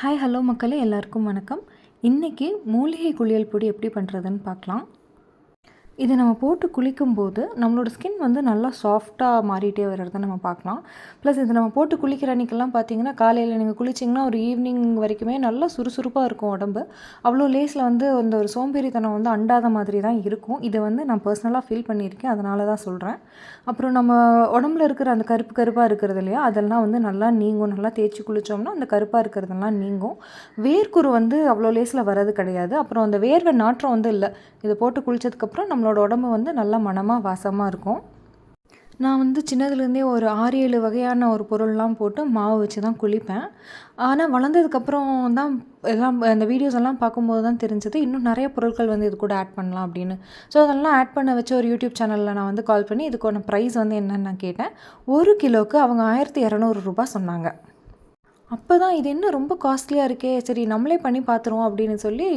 Hi hello மக்களே, எல்லாருக்கும் வணக்கம். இன்றைக்கி மூலிகை குளியல் பொடி எப்படி பண்ணுறதுன்னு பார்க்கலாம். இதை நம்ம போட்டு குளிக்கும்போது நம்மளோட ஸ்கின் வந்து நல்லா சாஃப்டாக மாறிட்டே வர்றதை நம்ம பார்க்கலாம். ப்ளஸ் இது நம்ம போட்டு குளிக்கிற அன்றைக்கெல்லாம் பார்த்தீங்கன்னா, காலையில் நீங்கள் குளிச்சிங்கன்னா ஒரு ஈவினிங் வரைக்குமே நல்லா சுறுசுறுப்பாக இருக்கும் உடம்பு. அவ்வளோ லேஸில் வந்து அந்த ஒரு சோம்பேறித்தனம் வந்து அண்டாத மாதிரி தான் இருக்கும். இதை வந்து நான் பர்சனலாக ஃபீல் பண்ணியிருக்கேன், அதனால தான் சொல்கிறேன். அப்புறம் நம்ம உடம்புல இருக்கிற அந்த கருப்பாக இருக்கிறது இல்லையா, அதெல்லாம் வந்து நல்லா நீங்கும். நல்லா தேய்ச்சி குளித்தோம்னா அந்த கருப்பாக இருக்கிறதெல்லாம் நீங்கும். வேர்க்குரு வந்து அவ்வளோ லேஸில் வர்றது கிடையாது. அப்புறம் அந்த வேர்வை நாற்றம் வந்து இல்லை. இதை போட்டு குளித்ததுக்கப்புறம் நம்மளோட உடம்பு வந்து நல்லா மணமாக வாசமாக இருக்கும். நான் வந்து சின்னதுலேருந்தே ஒரு 6-7 வகையான ஒரு பொருள்லாம் போட்டு மாவு வச்சு தான் குளிப்பேன். ஆனால் வளர்ந்ததுக்கப்புறம் தான் எல்லாம் அந்த வீடியோஸ் எல்லாம் பார்க்கும்போது தான் தெரிஞ்சது, இன்னும் நிறைய பொருட்கள் வந்து இது கூட ஆட் பண்ணலாம் அப்படின்னு. ஸோ அதெல்லாம் ஆட் பண்ண வச்ச ஒரு யூடியூப் சேனலில் நான் வந்து கால் பண்ணி இதுக்கான ப்ரைஸ் வந்து என்னென்னு நான் கேட்டேன். 1 கிலோவுக்கு அவங்க 1200 ரூபாய் சொன்னாங்க. அப்போ தான் இது என்ன ரொம்ப காஸ்ட்லியாக இருக்கே, சரி நம்மளே பண்ணி பார்த்துருவோம் அப்படின்னு சொல்லி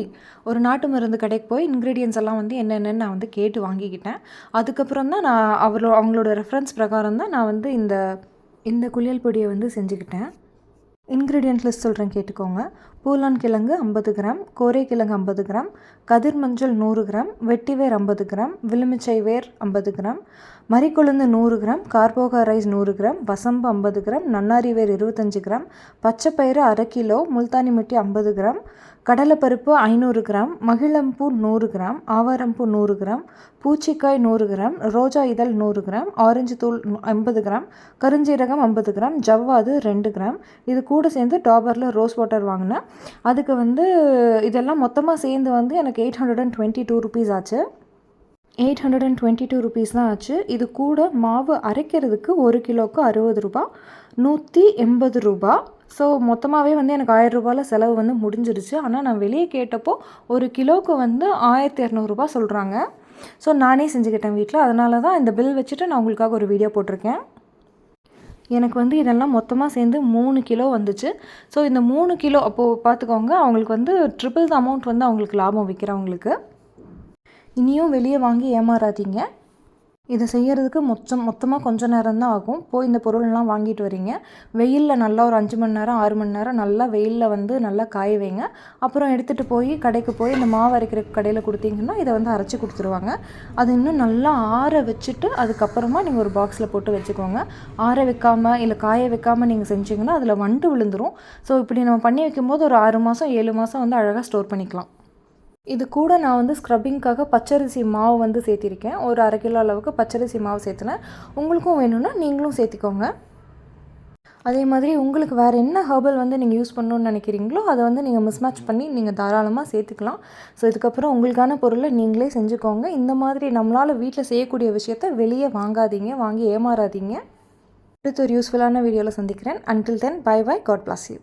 ஒரு நாட்டு மருந்து கடைக்கு போய் இன்க்ரீடியன்ஸ் எல்லாம் வந்து என்னென்னு நான் வந்து கேட்டு வாங்கிக்கிட்டேன். அதுக்கப்புறம் தான் நான் அவங்களோட ரெஃபரன்ஸ் பிரகாரம் தான் நான் வந்து இந்த குளியல் பொடியை வந்து செஞ்சுக்கிட்டேன். இன்க்ரீடியன்ட் லிஸ்ட் சொல்கிறேன், கேட்டுக்கோங்க. பூலான் கிழங்கு 50 கிராம், கோரை கிழங்கு 50 கிராம், கதிர் மஞ்சள் 100 கிராம், வெட்டிவேர் 50 கிராம், விழுமிச்சை வேர் 50 கிராம், மறிக்கொழுந்து 100 கிராம், கார்போகா ரைஸ் 100 கிராம், வசம்பு 50 கிராம், நன்னாரி வேர் 25 கிராம், பச்சைப்பயிறு 1/2 கிலோ, முல்தானி மிட்டி 50 கிராம், கடலைப்பருப்பு 500 கிராம், மகிழம்பூ 100 கிராம், ஆவாரம்பூ 100 கிராம், பூச்சிக்காய் 100 கிராம், ரோஜா இதழ் 100 கிராம், ஆரஞ்சு தூள் 50 கிராம், கருஞ்சீரகம் 50 கிராம், ஜவ்வாது 2 கிராம். இது கூட சேர்ந்து டாபரில் ரோஸ் வாட்டர் வாங்கினேன். அதுக்கு வந்து இதெல்லாம் மொத்தமாக சேர்ந்து வந்து எனக்கு 822 ருபீஸ் ஆச்சு. 822 ருபீஸ் தான் ஆச்சு. இது கூட மாவு அரைக்கிறதுக்கு 1 கிலோவுக்கு 60 ரூபா, 180 ரூபா. ஸோ மொத்தமாகவே வந்து எனக்கு 1000 ரூபாயில் செலவு வந்து முடிஞ்சிருச்சு. ஆனால் நான் வெளியே கேட்டப்போ 1 கிலோவுக்கு வந்து 1200 ரூபா சொல்கிறாங்க. ஸோ நானே செஞ்சுக்கிட்டேன் வீட்டில். அதனால தான் இந்த பில் வச்சுட்டு நான் உங்களுக்காக ஒரு வீடியோ போட்டிருக்கேன். எனக்கு வந்து இதெல்லாம் மொத்தமாக சேர்ந்து 3 கிலோ வந்துச்சு. ஸோ இந்த 3 கிலோ அப்போது பார்த்துக்கோங்க, அவங்களுக்கு வந்து ட்ரிபிள் த அமௌண்ட் வந்து அவங்களுக்கு லாபம் விற்கிறவங்களுக்கு. இனியும் வெளியே வாங்கி ஏமாறாதீங்க. இதை செய்கிறதுக்கு மொத்தமாக கொஞ்சம் நேரம் தான் ஆகும். போய் இந்த பொருள்லாம் வாங்கிட்டு வரீங்க, வெயிலில் நல்லா ஒரு 5 மணி நேரம் 6 மணி நேரம் நல்லா வெயிலில் வந்து நல்லா காய வைங்க. அப்புறம் எடுத்துகிட்டு போய் கடைக்கு போய் இந்த மாவு அரைக்கிற கடையில் கொடுத்தீங்கன்னா இதை வந்து அரைச்சி கொடுத்துருவாங்க. அது இன்னும் நல்லா ஆற வச்சுட்டு அதுக்கப்புறமா நீங்கள் ஒரு பாக்ஸில் போட்டு வச்சுக்கோங்க. ஆற வைக்காமல் இல்லை காய வைக்காமல் நீங்கள் செஞ்சிங்கன்னா அதில் வண்டு விழுந்துடும். ஸோ இப்படி நம்ம பண்ணி வைக்கும்போது ஒரு 6 மாதம் 7 மாதம் வந்து அழகாக ஸ்டோர் பண்ணிக்கலாம். இது கூட நான் வந்து ஸ்க்ரப்பிங்காக பச்சரிசி மாவு வந்து சேர்த்திருக்கேன். ஒரு 1/2 கிலோ அளவுக்கு பச்சரிசி மாவு சேர்த்துனேன். உங்களுக்கும் வேணும்னா நீங்களும் சேர்த்திக்கோங்க. அதே மாதிரி உங்களுக்கு வேறு என்ன ஹெர்பல் வந்து நீங்கள் யூஸ் பண்ணணுன்னு நினைக்கிறீங்களோ அதை வந்து நீங்கள் மிஸ்மேட்ச் பண்ணி நீங்கள் தாராளமாக சேர்த்துக்கலாம். ஸோ இதுக்கப்புறம் உங்களுக்கான பொருளை நீங்களே செஞ்சுக்கோங்க. இந்த மாதிரி நம்மளால் வீட்டில் செய்யக்கூடிய விஷயத்த வெளியே வாங்காதீங்க, வாங்கி ஏமாறாதீங்க. அடுத்து ஒரு யூஸ்ஃபுல்லான வீடியோவில் சந்திக்கிறேன். Until then, bye bye, God bless you.